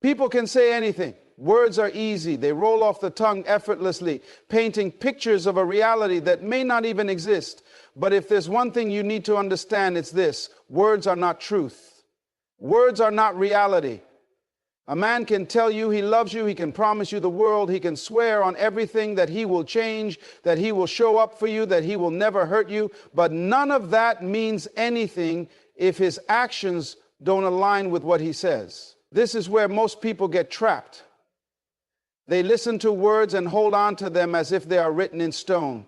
People can say anything. Words are easy. They roll off the tongue effortlessly, painting pictures of a reality that may not even exist. But if there's one thing you need to understand, it's this: words are not truth. Words are not reality. A man can tell you he loves you, he can promise you the world, he can swear on everything that he will change, that he will show up for you, that he will never hurt you, but none of that means anything if his actions don't align with what he says. This is where most people get trapped. They listen to words and hold on to them as if they are written in stone.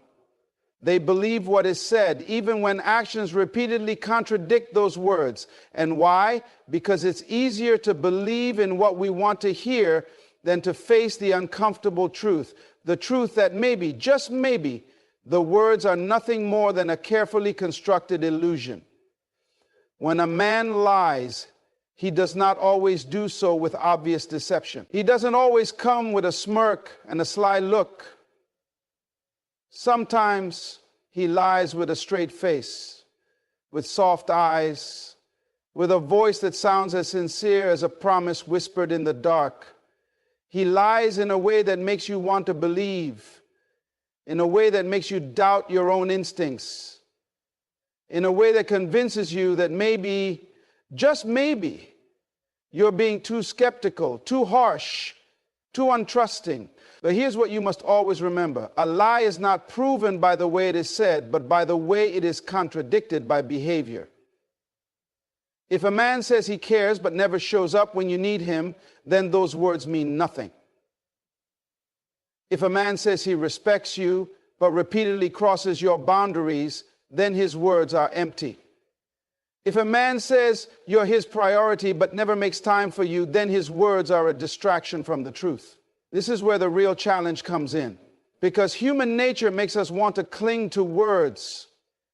They believe what is said, even when actions repeatedly contradict those words. And why? Because it's easier to believe in what we want to hear than to face the uncomfortable truth. The truth that maybe, just maybe, the words are nothing more than a carefully constructed illusion. When a man lies, he does not always do so with obvious deception. He doesn't always come with a smirk and a sly look. Sometimes he lies with a straight face, with soft eyes, with a voice that sounds as sincere as a promise whispered in the dark. He lies in a way that makes you want to believe, in a way that makes you doubt your own instincts, in a way that convinces you that maybe, just maybe, you're being too skeptical, too harsh, too untrusting. But here's what you must always remember. A lie is not proven by the way it is said, but by the way it is contradicted by behavior. If a man says he cares but never shows up when you need him, then those words mean nothing. If a man says he respects you but repeatedly crosses your boundaries, then his words are empty. If a man says you're his priority but never makes time for you, then his words are a distraction from the truth. This is where the real challenge comes in, because human nature makes us want to cling to words.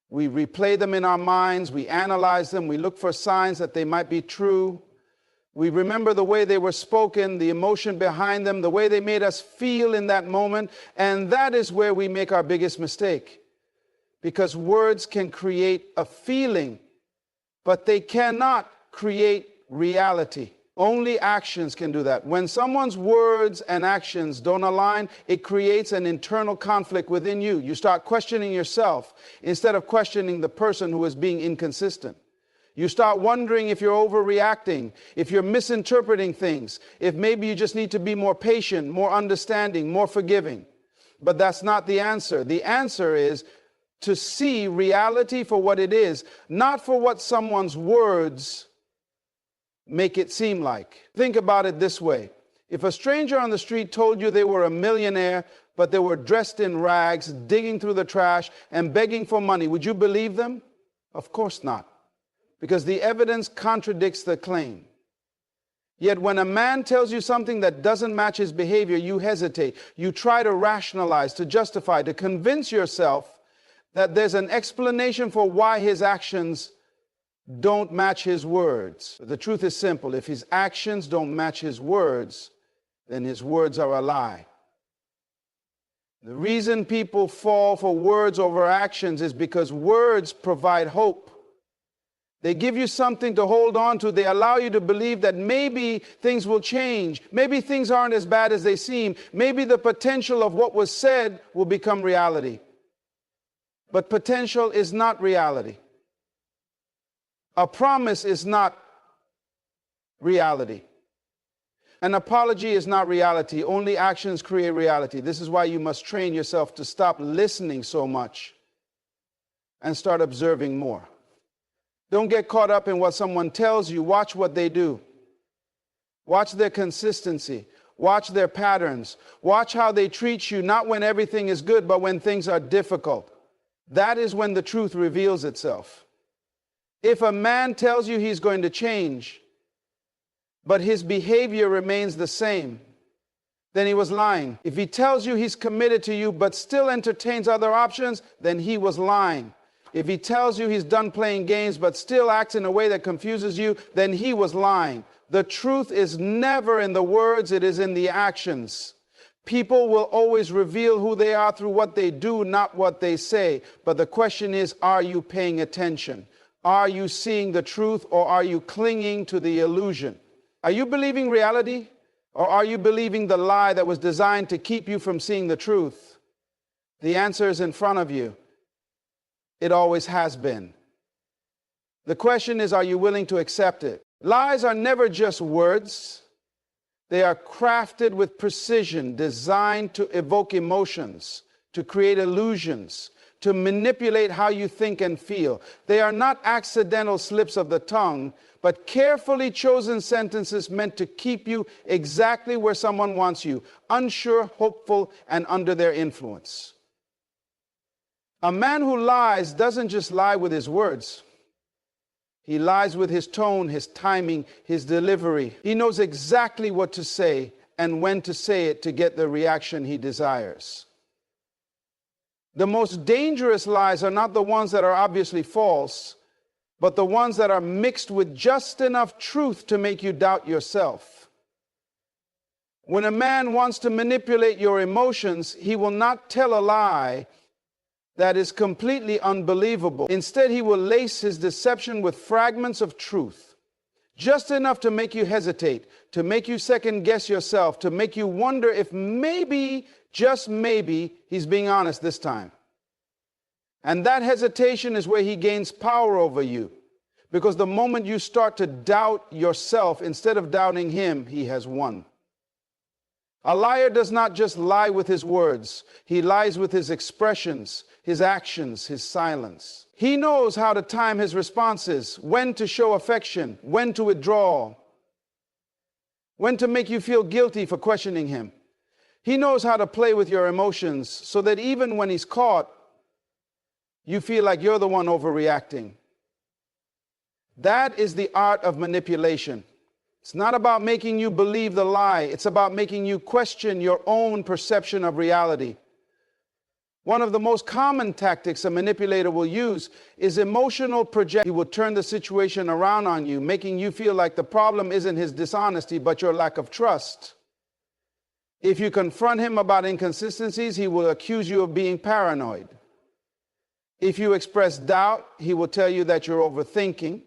We replay them in our minds, we analyze them, we look for signs that they might be true. We remember the way they were spoken, the emotion behind them, the way they made us feel in that moment, and that is where we make our biggest mistake. Because words can create a feeling, but they cannot create reality. Only actions can do that. When someone's words and actions don't align, it creates an internal conflict within you. You start questioning yourself instead of questioning the person who is being inconsistent. You start wondering if you're overreacting, if you're misinterpreting things, if maybe you just need to be more patient, more understanding, more forgiving. But that's not the answer. The answer is to see reality for what it is, not for what someone's words make it seem like. Think about it this way. If a stranger on the street told you they were a millionaire, but they were dressed in rags, digging through the trash and begging for money, would you believe them? Of course not, because the evidence contradicts the claim. Yet when a man tells you something that doesn't match his behavior, you hesitate. You try to rationalize, to justify, to convince yourself that there's an explanation for why his actions don't match his words. The truth is simple. If his actions don't match his words, then his words are a lie. The reason people fall for words over actions is because words provide hope. They give you something to hold on to. They allow you to believe that maybe things will change. Maybe things aren't as bad as they seem. Maybe the potential of what was said will become reality. But potential is not reality. A promise is not reality. An apology is not reality. Only actions create reality. This is why you must train yourself to stop listening so much and start observing more. Don't get caught up in what someone tells you. Watch what they do. Watch their consistency. Watch their patterns. Watch how they treat you, not when everything is good, but when things are difficult. That is when the truth reveals itself. If a man tells you he's going to change, but his behavior remains the same, then he was lying. If he tells you he's committed to you, but still entertains other options, then he was lying. If he tells you he's done playing games, but still acts in a way that confuses you, then he was lying. The truth is never in the words, it is in the actions. People will always reveal who they are through what they do, not what they say. But the question is, are you paying attention? Are you seeing the truth, or are you clinging to the illusion? Are you believing reality, or are you believing the lie that was designed to keep you from seeing the truth? The answer is in front of you. It always has been. The question is, are you willing to accept it? Lies are never just words. They are crafted with precision, designed to evoke emotions, to create illusions, to manipulate how you think and feel. They are not accidental slips of the tongue, but carefully chosen sentences meant to keep you exactly where someone wants you, unsure, hopeful, and under their influence. A man who lies doesn't just lie with his words. He lies with his tone, his timing, his delivery. He knows exactly what to say and when to say it to get the reaction he desires. The most dangerous lies are not the ones that are obviously false, but the ones that are mixed with just enough truth to make you doubt yourself. When a man wants to manipulate your emotions, he will not tell a lie that is completely unbelievable. Instead, he will lace his deception with fragments of truth, just enough to make you hesitate, to make you second guess yourself, to make you wonder if maybe, just maybe, he's being honest this time. And that hesitation is where he gains power over you, because the moment you start to doubt yourself instead of doubting him, he has won. A liar does not just lie with his words. He lies with his expressions, his actions, his silence. He knows how to time his responses, when to show affection, when to withdraw, when to make you feel guilty for questioning him. He knows how to play with your emotions so that even when he's caught, you feel like you're the one overreacting. That is the art of manipulation. It's not about making you believe the lie. It's about making you question your own perception of reality. One of the most common tactics a manipulator will use is emotional projection. He will turn the situation around on you, making you feel like the problem isn't his dishonesty, but your lack of trust. If you confront him about inconsistencies, he will accuse you of being paranoid. If you express doubt, he will tell you that you're overthinking.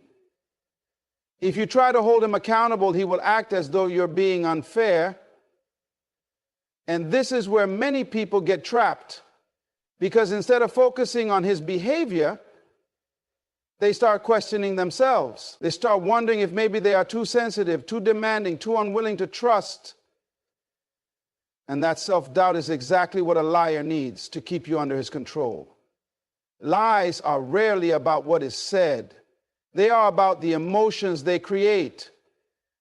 If you try to hold him accountable, he will act as though you're being unfair. And this is where many people get trapped, because instead of focusing on his behavior, they start questioning themselves. They start wondering if maybe they are too sensitive, too demanding, too unwilling to trust. And that self-doubt is exactly what a liar needs to keep you under his control. Lies are rarely about what is said. They are about the emotions they create.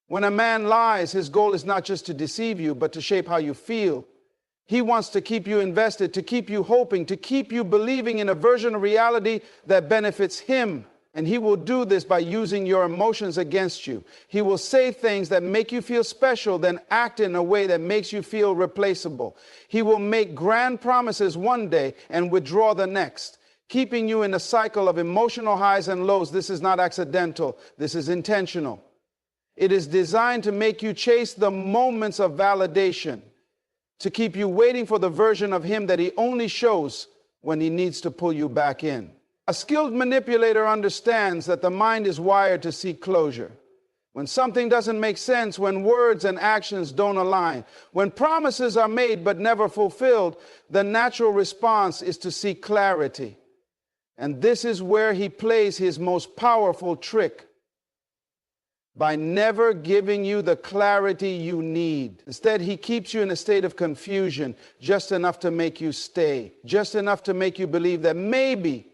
When a man lies, his goal is not just to deceive you, but to shape how you feel. He wants to keep you invested, to keep you hoping, to keep you believing in a version of reality that benefits him. And he will do this by using your emotions against you. He will say things that make you feel special, then act in a way that makes you feel replaceable. He will make grand promises one day and withdraw the next, keeping you in a cycle of emotional highs and lows. This is not accidental. This is intentional. It is designed to make you chase the moments of validation, to keep you waiting for the version of him that he only shows when he needs to pull you back in. A skilled manipulator understands that the mind is wired to seek closure. When something doesn't make sense, when words and actions don't align, when promises are made but never fulfilled, the natural response is to seek clarity. And this is where he plays his most powerful trick, by never giving you the clarity you need. Instead, he keeps you in a state of confusion, just enough to make you stay, just enough to make you believe that maybe,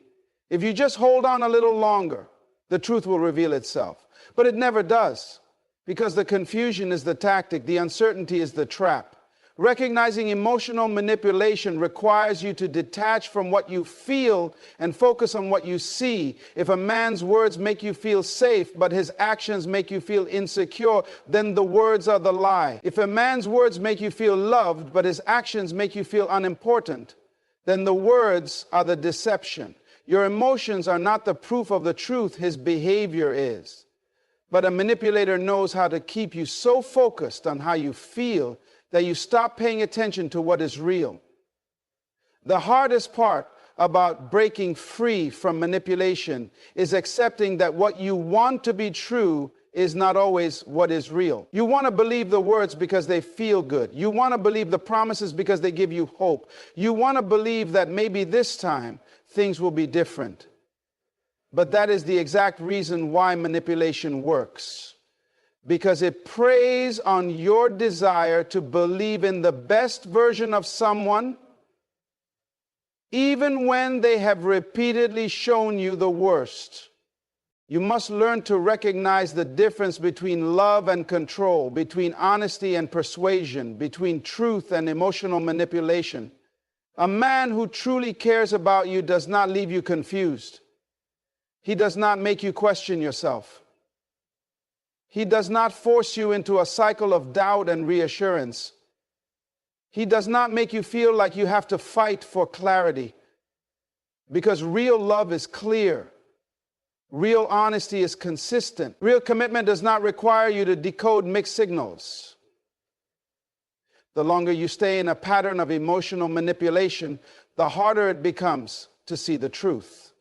if you just hold on a little longer, the truth will reveal itself. But it never does, because the confusion is the tactic, the uncertainty is the trap. Recognizing emotional manipulation requires you to detach from what you feel and focus on what you see. If a man's words make you feel safe, but his actions make you feel insecure, then the words are the lie. If a man's words make you feel loved, but his actions make you feel unimportant, then the words are the deception. Your emotions are not the proof of the truth, his behavior is. But a manipulator knows how to keep you so focused on how you feel that you stop paying attention to what is real. The hardest part about breaking free from manipulation is accepting that what you want to be true is not always what is real. You want to believe the words because they feel good. You want to believe the promises because they give you hope. You want to believe that maybe this time things will be different. But that is the exact reason why manipulation works. Because it preys on your desire to believe in the best version of someone, even when they have repeatedly shown you the worst. You must learn to recognize the difference between love and control, between honesty and persuasion, between truth and emotional manipulation. A man who truly cares about you does not leave you confused. He does not make you question yourself. He does not force you into a cycle of doubt and reassurance. He does not make you feel like you have to fight for clarity. Because real love is clear. Real honesty is consistent. Real commitment does not require you to decode mixed signals. The longer you stay in a pattern of emotional manipulation, the harder it becomes to see the truth.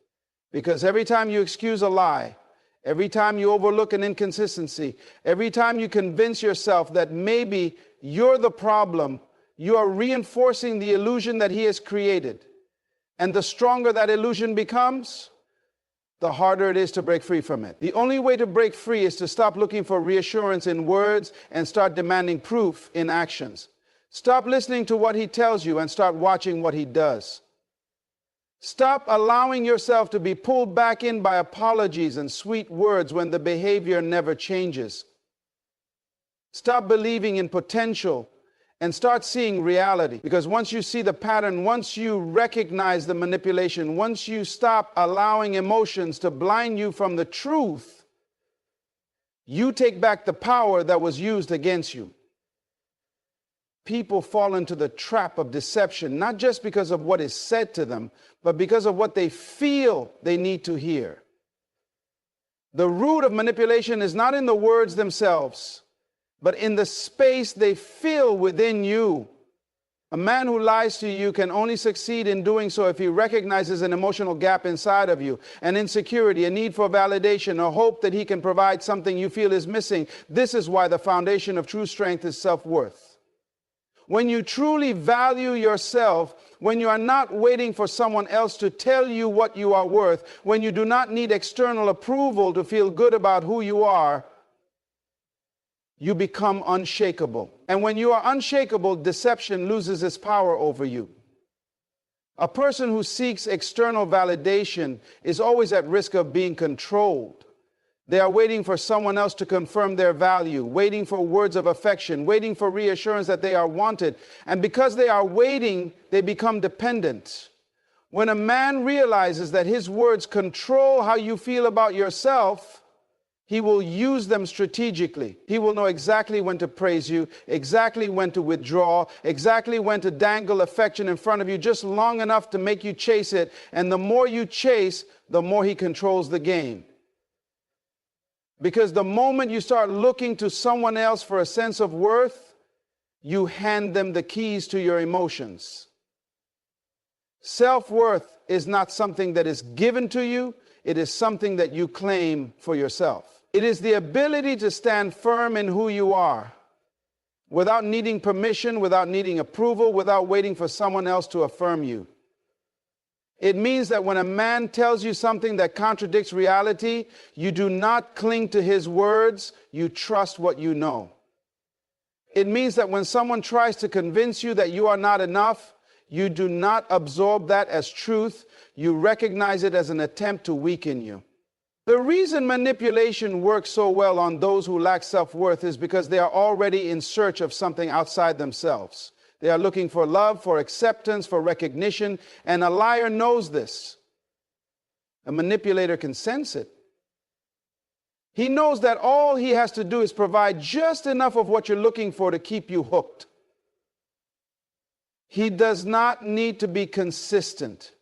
Because every time you excuse a lie, every time you overlook an inconsistency, every time you convince yourself that maybe you're the problem, you are reinforcing the illusion that he has created. And the stronger that illusion becomes, the harder it is to break free from it. The only way to break free is to stop looking for reassurance in words and start demanding proof in actions. Stop listening to what he tells you and start watching what he does. Stop allowing yourself to be pulled back in by apologies and sweet words when the behavior never changes. Stop believing in potential and start seeing reality. Because once you see the pattern, once you recognize the manipulation, once you stop allowing emotions to blind you from the truth, you take back the power that was used against you. People fall into the trap of deception, not just because of what is said to them, but because of what they feel they need to hear. The root of manipulation is not in the words themselves, but in the space they fill within you. A man who lies to you can only succeed in doing so if he recognizes an emotional gap inside of you, an insecurity, a need for validation, a hope that he can provide something you feel is missing. This is why the foundation of true strength is self-worth. When you truly value yourself, when you are not waiting for someone else to tell you what you are worth, when you do not need external approval to feel good about who you are, you become unshakable. And when you are unshakable, deception loses its power over you. A person who seeks external validation is always at risk of being controlled. They are waiting for someone else to confirm their value, waiting for words of affection, waiting for reassurance that they are wanted. And because they are waiting, they become dependent. When a man realizes that his words control how you feel about yourself, he will use them strategically. He will know exactly when to praise you, exactly when to withdraw, exactly when to dangle affection in front of you just long enough to make you chase it. And the more you chase, the more he controls the game. Because the moment you start looking to someone else for a sense of worth, you hand them the keys to your emotions. Self-worth is not something that is given to you. It is something that you claim for yourself. It is the ability to stand firm in who you are without needing permission, without needing approval, without waiting for someone else to affirm you. It means that when a man tells you something that contradicts reality, you do not cling to his words, you trust what you know. It means that when someone tries to convince you that you are not enough, you do not absorb that as truth, you recognize it as an attempt to weaken you. The reason manipulation works so well on those who lack self-worth is because they are already in search of something outside themselves. They are looking for love, for acceptance, for recognition, and a liar knows this. A manipulator can sense it. He knows that all he has to do is provide just enough of what you're looking for to keep you hooked. He does not need to be consistent.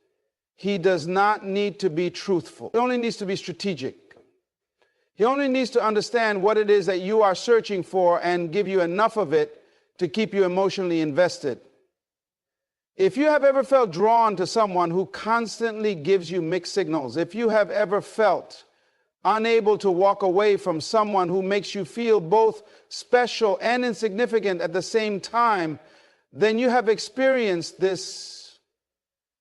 He does not need to be truthful. He only needs to be strategic. He only needs to understand what it is that you are searching for and give you enough of it to keep you emotionally invested. If you have ever felt drawn to someone who constantly gives you mixed signals, if you have ever felt unable to walk away from someone who makes you feel both special and insignificant at the same time, then you have experienced this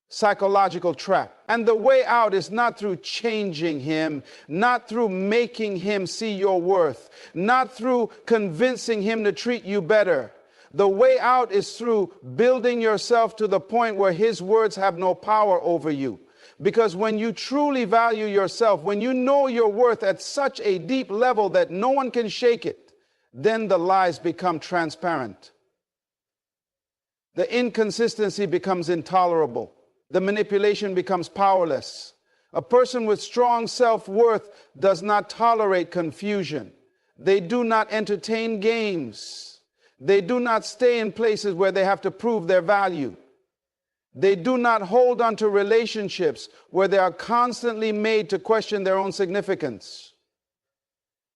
psychological trap. And the way out is not through changing him, not through making him see your worth, not through convincing him to treat you better. The way out is through building yourself to the point where his words have no power over you. Because when you truly value yourself, when you know your worth at such a deep level that no one can shake it, then the lies become transparent. The inconsistency becomes intolerable. The manipulation becomes powerless. A person with strong self-worth does not tolerate confusion. They do not entertain games. They do not stay in places where they have to prove their value. They do not hold on to relationships where they are constantly made to question their own significance.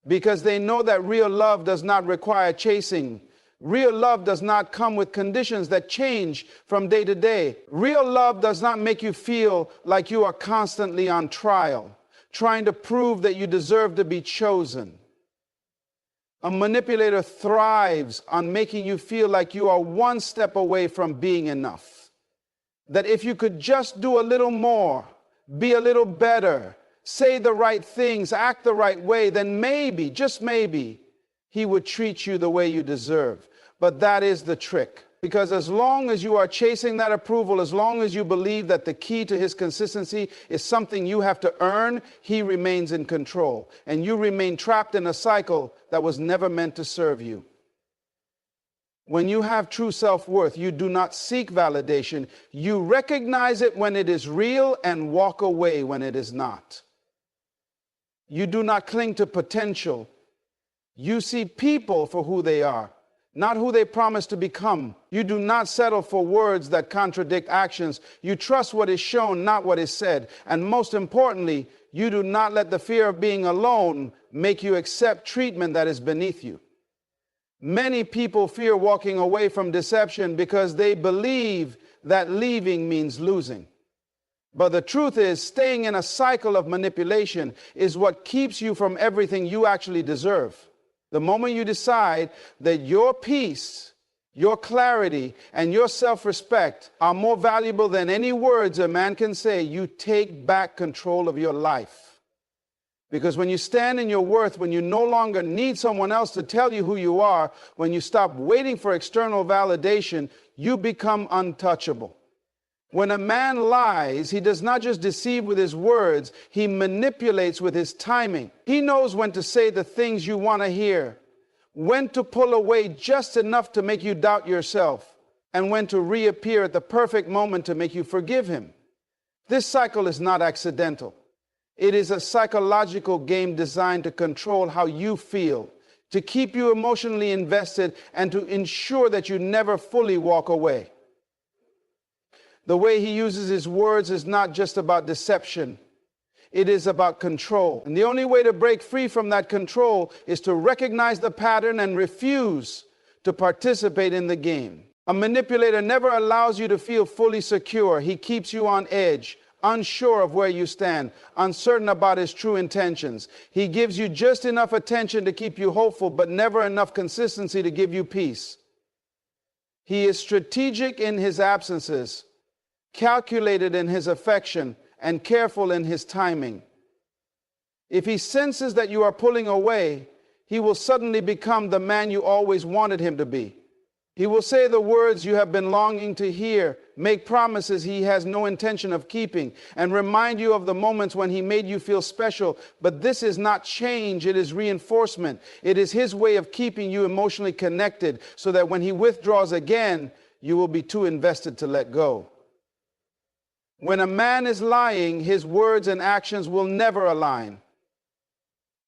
Because they know that real love does not require chasing. Real love does not come with conditions that change from day to day. Real love does not make you feel like you are constantly on trial, trying to prove that you deserve to be chosen. A manipulator thrives on making you feel like you are one step away from being enough. That if you could just do a little more, be a little better, say the right things, act the right way, then maybe, just maybe, he would treat you the way you deserve. But that is the trick. Because as long as you are chasing that approval, as long as you believe that the key to his consistency is something you have to earn, he remains in control. And you remain trapped in a cycle that was never meant to serve you. When you have true self-worth, you do not seek validation. You recognize it when it is real and walk away when it is not. You do not cling to potential. You see people for who they are, not who they promise to become. You do not settle for words that contradict actions. You trust what is shown, not what is said. And most importantly, you do not let the fear of being alone make you accept treatment that is beneath you. Many people fear walking away from deception because they believe that leaving means losing. But the truth is, staying in a cycle of manipulation is what keeps you from everything you actually deserve. The moment you decide that your peace, your clarity, and your self-respect are more valuable than any words a man can say, you take back control of your life. Because when you stand in your worth, when you no longer need someone else to tell you who you are, when you stop waiting for external validation, you become untouchable. When a man lies, he does not just deceive with his words, he manipulates with his timing. He knows when to say the things you want to hear, when to pull away just enough to make you doubt yourself, and when to reappear at the perfect moment to make you forgive him. This cycle is not accidental. It is a psychological game designed to control how you feel, to keep you emotionally invested, and to ensure that you never fully walk away. The way he uses his words is not just about deception. It is about control. And the only way to break free from that control is to recognize the pattern and refuse to participate in the game. A manipulator never allows you to feel fully secure. He keeps you on edge, unsure of where you stand, uncertain about his true intentions. He gives you just enough attention to keep you hopeful, but never enough consistency to give you peace. He is strategic in his absences, calculated in his affection, and careful in his timing. If he senses that you are pulling away, he will suddenly become the man you always wanted him to be. He will say the words you have been longing to hear, make promises he has no intention of keeping, and remind you of the moments when he made you feel special. But this is not change, it is reinforcement. It is his way of keeping you emotionally connected so that when he withdraws again, you will be too invested to let go. When a man is lying, his words and actions will never align.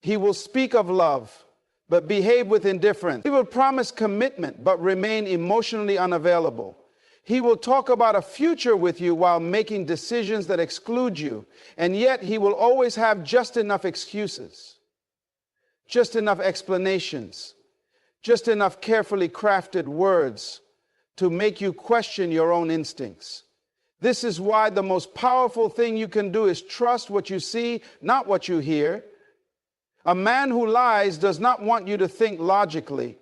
He will speak of love, but behave with indifference. He will promise commitment, but remain emotionally unavailable. He will talk about a future with you while making decisions that exclude you, and yet he will always have just enough excuses, just enough explanations, just enough carefully crafted words to make you question your own instincts. This is why the most powerful thing you can do is trust what you see, not what you hear. A man who lies does not want you to think logically.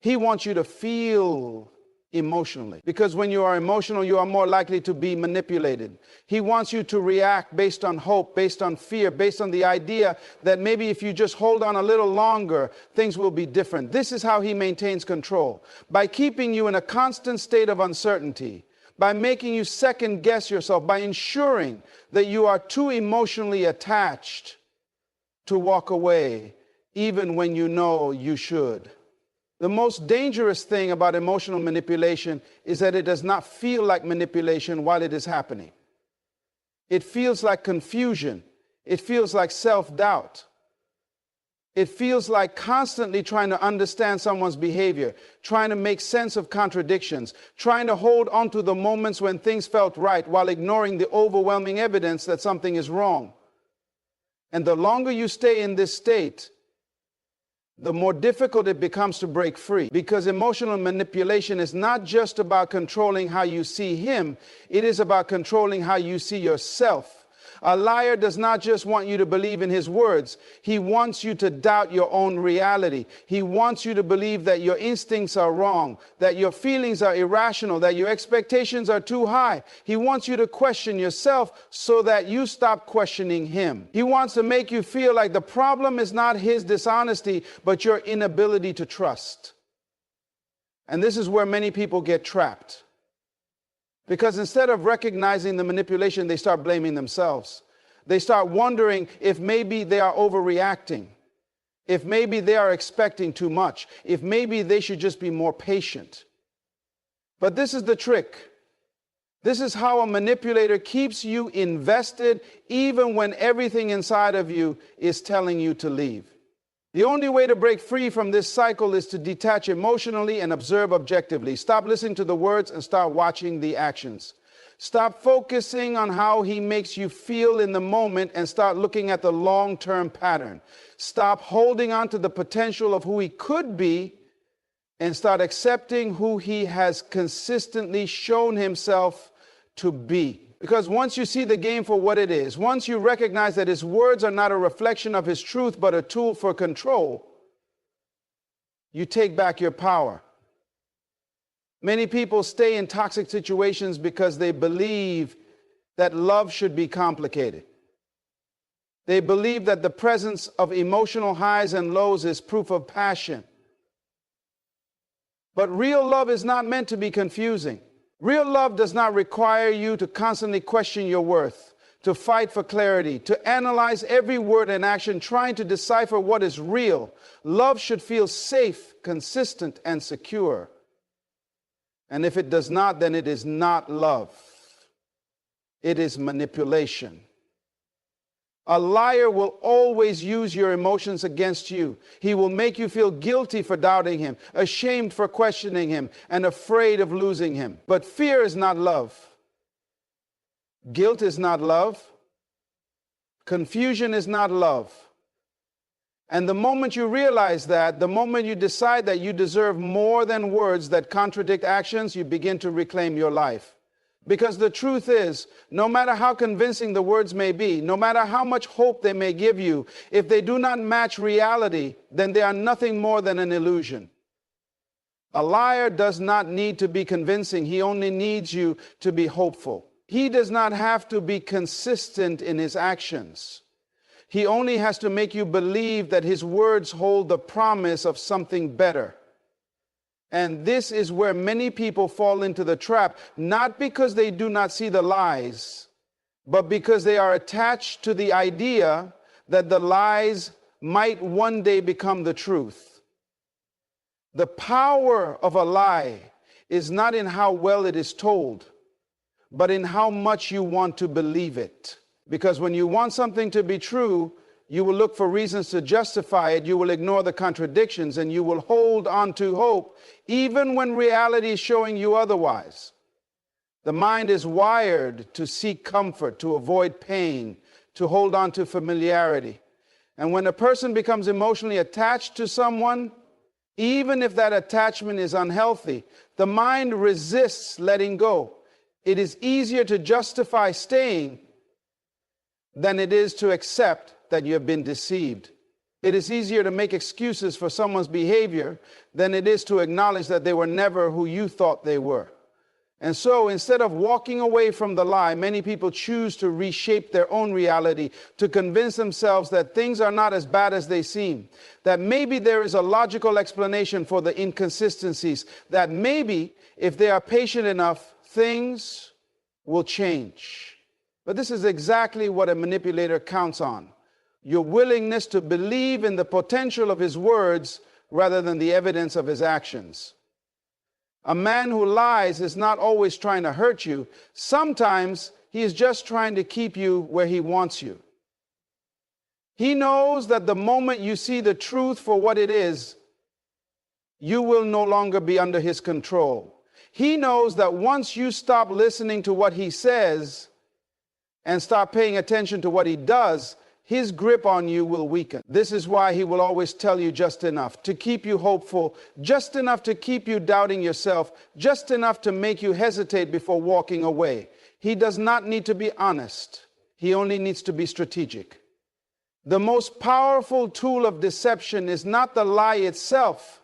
He wants you to feel emotionally. Because when you are emotional, you are more likely to be manipulated. He wants you to react based on hope, based on fear, based on the idea that maybe if you just hold on a little longer, things will be different. This is how he maintains control. By keeping you in a constant state of uncertainty, by making you second guess yourself, by ensuring that you are too emotionally attached to walk away, even when you know you should. The most dangerous thing about emotional manipulation is that it does not feel like manipulation while it is happening. It feels like confusion. It feels like self-doubt. It feels like constantly trying to understand someone's behavior, trying to make sense of contradictions, trying to hold on to the moments when things felt right while ignoring the overwhelming evidence that something is wrong. And the longer you stay in this state, the more difficult it becomes to break free. Because emotional manipulation is not just about controlling how you see him, it is about controlling how you see yourself. A liar does not just want you to believe in his words. He wants you to doubt your own reality. He wants you to believe that your instincts are wrong, that your feelings are irrational, that your expectations are too high. He wants you to question yourself so that you stop questioning him. He wants to make you feel like the problem is not his dishonesty, but your inability to trust. And this is where many people get trapped. Because instead of recognizing the manipulation, they start blaming themselves. They start wondering if maybe they are overreacting, if maybe they are expecting too much, if maybe they should just be more patient. But this is the trick. This is how a manipulator keeps you invested even when everything inside of you is telling you to leave. The only way to break free from this cycle is to detach emotionally and observe objectively. Stop listening to the words and start watching the actions. Stop focusing on how he makes you feel in the moment and start looking at the long-term pattern. Stop holding on to the potential of who he could be and start accepting who he has consistently shown himself to be. Because once you see the game for what it is, once you recognize that his words are not a reflection of his truth, but a tool for control, you take back your power. Many people stay in toxic situations because they believe that love should be complicated. They believe that the presence of emotional highs and lows is proof of passion. But real love is not meant to be confusing. Real love does not require you to constantly question your worth, to fight for clarity, to analyze every word and action, trying to decipher what is real. Love should feel safe, consistent, and secure. And if it does not, then it is not love. It is manipulation. A liar will always use your emotions against you. He will make you feel guilty for doubting him, ashamed for questioning him, and afraid of losing him. But fear is not love. Guilt is not love. Confusion is not love. And the moment you realize that, the moment you decide that you deserve more than words that contradict actions, you begin to reclaim your life. Because the truth is, no matter how convincing the words may be, no matter how much hope they may give you, if they do not match reality, then they are nothing more than an illusion. A liar does not need to be convincing. He only needs you to be hopeful. He does not have to be consistent in his actions. He only has to make you believe that his words hold the promise of something better. And this is where many people fall into the trap, not because they do not see the lies, but because they are attached to the idea that the lies might one day become the truth. The power of a lie is not in how well it is told, but in how much you want to believe it. Because when you want something to be true, you will look for reasons to justify it, you will ignore the contradictions, and you will hold on to hope, even when reality is showing you otherwise. The mind is wired to seek comfort, to avoid pain, to hold on to familiarity. And when a person becomes emotionally attached to someone, even if that attachment is unhealthy, the mind resists letting go. It is easier to justify staying than it is to accept that you have been deceived. It is easier to make excuses for someone's behavior than it is to acknowledge that they were never who you thought they were. And so instead of walking away from the lie, many people choose to reshape their own reality to convince themselves that things are not as bad as they seem, that maybe there is a logical explanation for the inconsistencies, that maybe if they are patient enough, things will change. But this is exactly what a manipulator counts on: your willingness to believe in the potential of his words rather than the evidence of his actions. A man who lies is not always trying to hurt you. Sometimes he is just trying to keep you where he wants you. He knows that the moment you see the truth for what it is, you will no longer be under his control. He knows that once you stop listening to what he says and start paying attention to what he does, his grip on you will weaken. This is why he will always tell you just enough to keep you hopeful, just enough to keep you doubting yourself, just enough to make you hesitate before walking away. He does not need to be honest. He only needs to be strategic. The most powerful tool of deception is not the lie itself,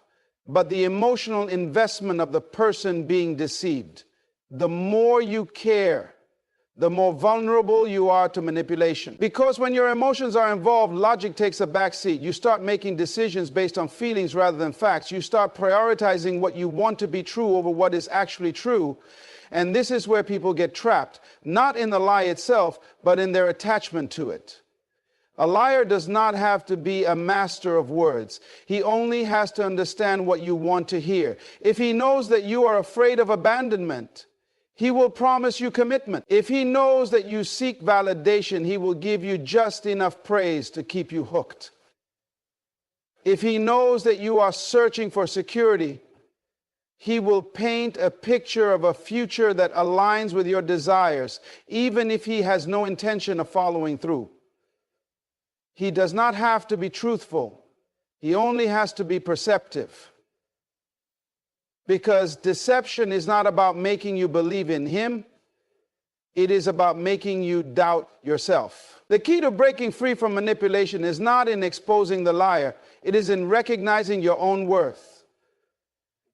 but the emotional investment of the person being deceived. The more you care, the more vulnerable you are to manipulation. Because when your emotions are involved, logic takes a backseat. You start making decisions based on feelings rather than facts. You start prioritizing what you want to be true over what is actually true. And this is where people get trapped, not in the lie itself, but in their attachment to it. A liar does not have to be a master of words. He only has to understand what you want to hear. If he knows that you are afraid of abandonment, he will promise you commitment. If he knows that you seek validation, he will give you just enough praise to keep you hooked. If he knows that you are searching for security, he will paint a picture of a future that aligns with your desires, even if he has no intention of following through. He does not have to be truthful. He only has to be perceptive. Because deception is not about making you believe in him. It is about making you doubt yourself. The key to breaking free from manipulation is not in exposing the liar. It is in recognizing your own worth.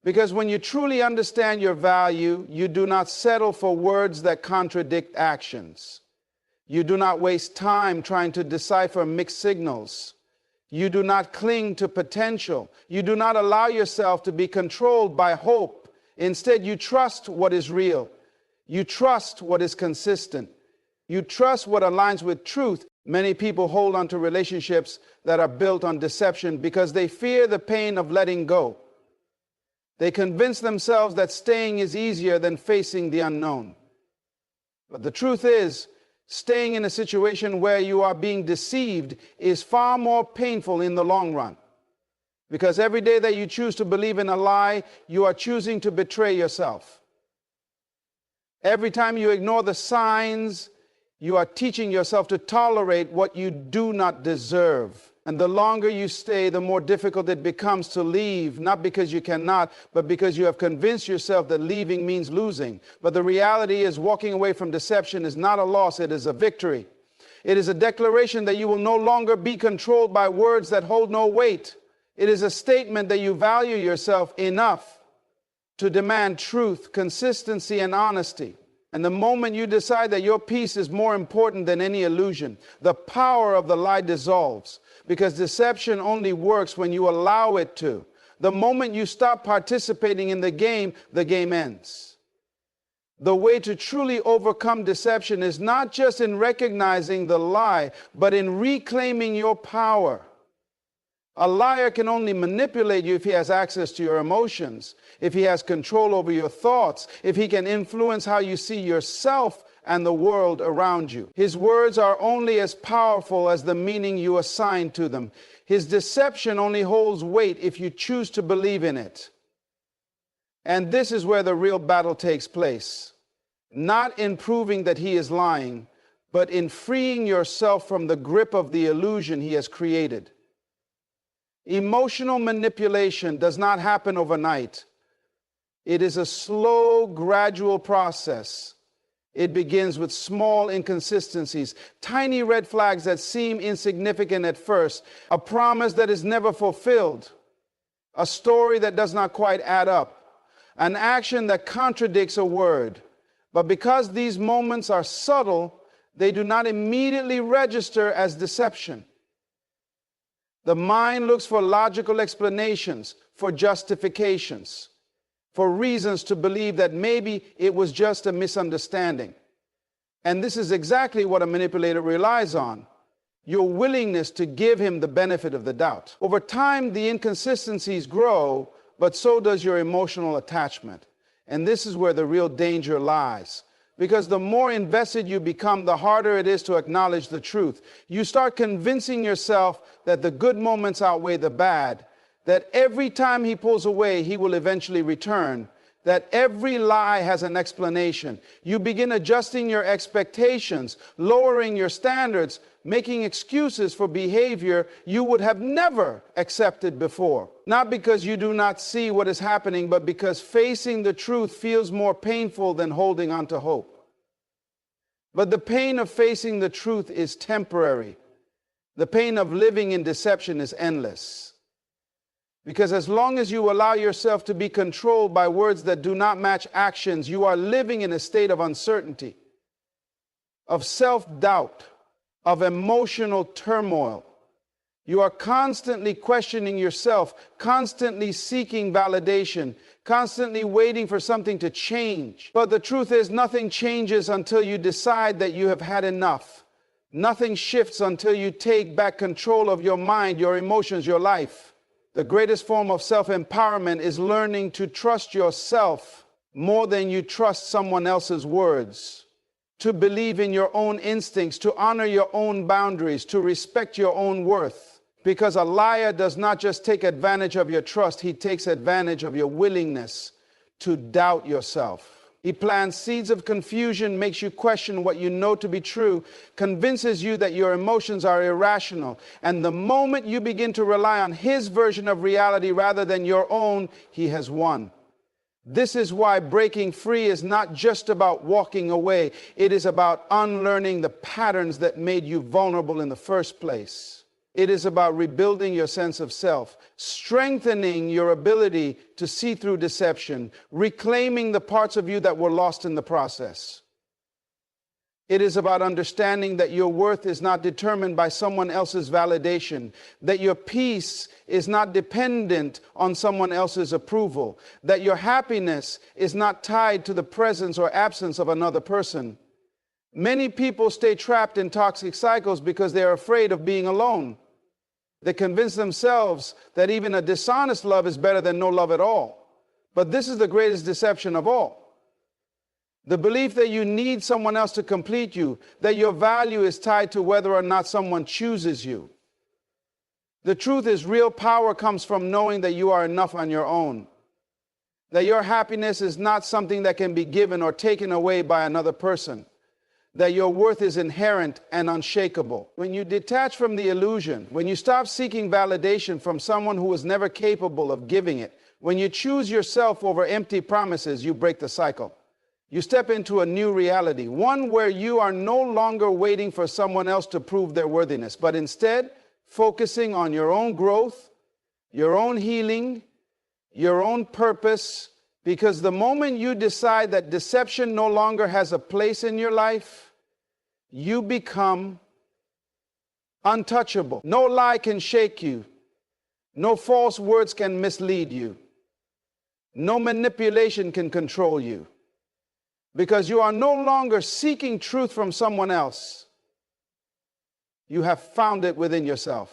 Because when you truly understand your value, you do not settle for words that contradict actions. You do not waste time trying to decipher mixed signals. You do not cling to potential. You do not allow yourself to be controlled by hope. Instead, you trust what is real. You trust what is consistent. You trust what aligns with truth. Many people hold on to relationships that are built on deception because they fear the pain of letting go. They convince themselves that staying is easier than facing the unknown. But the truth is, staying in a situation where you are being deceived is far more painful in the long run. Because every day that you choose to believe in a lie, you are choosing to betray yourself. Every time you ignore the signs, you are teaching yourself to tolerate what you do not deserve. And the longer you stay, the more difficult it becomes to leave, not because you cannot, but because you have convinced yourself that leaving means losing. But the reality is, walking away from deception is not a loss, it is a victory. It is a declaration that you will no longer be controlled by words that hold no weight. It is a statement that you value yourself enough to demand truth, consistency, and honesty. And the moment you decide that your peace is more important than any illusion, the power of the lie dissolves. Because deception only works when you allow it to. The moment you stop participating in the game ends. The way to truly overcome deception is not just in recognizing the lie, but in reclaiming your power. A liar can only manipulate you if he has access to your emotions, if he has control over your thoughts, if he can influence how you see yourself and the world around you. His words are only as powerful as the meaning you assign to them. His deception only holds weight if you choose to believe in it. And this is where the real battle takes place. Not in proving that he is lying, but in freeing yourself from the grip of the illusion he has created. Emotional manipulation does not happen overnight. It is a slow, gradual process. It begins with small inconsistencies, tiny red flags that seem insignificant at first, a promise that is never fulfilled, a story that does not quite add up, an action that contradicts a word. But because these moments are subtle, they do not immediately register as deception. The mind looks for logical explanations, for justifications, for reasons to believe that maybe it was just a misunderstanding. And this is exactly what a manipulator relies on: your willingness to give him the benefit of the doubt. Over time, the inconsistencies grow, but so does your emotional attachment. And this is where the real danger lies. Because the more invested you become, the harder it is to acknowledge the truth. You start convincing yourself that the good moments outweigh the bad, that every time he pulls away, he will eventually return, that every lie has an explanation. You begin adjusting your expectations, lowering your standards, making excuses for behavior you would have never accepted before. Not because you do not see what is happening, but because facing the truth feels more painful than holding on to hope. But the pain of facing the truth is temporary. The pain of living in deception is endless. Because as long as you allow yourself to be controlled by words that do not match actions, you are living in a state of uncertainty, of self-doubt, of emotional turmoil. You are constantly questioning yourself, constantly seeking validation, constantly waiting for something to change. But the truth is, nothing changes until you decide that you have had enough. Nothing shifts until you take back control of your mind, your emotions, your life. The greatest form of self-empowerment is learning to trust yourself more than you trust someone else's words, to believe in your own instincts, to honor your own boundaries, to respect your own worth. Because a liar does not just take advantage of your trust, he takes advantage of your willingness to doubt yourself. He plants seeds of confusion, makes you question what you know to be true, convinces you that your emotions are irrational. And the moment you begin to rely on his version of reality rather than your own, he has won. This is why breaking free is not just about walking away. It is about unlearning the patterns that made you vulnerable in the first place. It is about rebuilding your sense of self, strengthening your ability to see through deception, reclaiming the parts of you that were lost in the process. It is about understanding that your worth is not determined by someone else's validation, that your peace is not dependent on someone else's approval, that your happiness is not tied to the presence or absence of another person. Many people stay trapped in toxic cycles because they are afraid of being alone. They convince themselves that even a dishonest love is better than no love at all. But this is the greatest deception of all. The belief that you need someone else to complete you, that your value is tied to whether or not someone chooses you. The truth is, real power comes from knowing that you are enough on your own, that your happiness is not something that can be given or taken away by another person, that your worth is inherent and unshakable. When you detach from the illusion, when you stop seeking validation from someone who was never capable of giving it, when you choose yourself over empty promises, you break the cycle. You step into a new reality, one where you are no longer waiting for someone else to prove their worthiness, but instead focusing on your own growth, your own healing, your own purpose. Because the moment you decide that deception no longer has a place in your life, you become untouchable. No lie can shake you. No false words can mislead you. No manipulation can control you. Because you are no longer seeking truth from someone else. You have found it within yourself.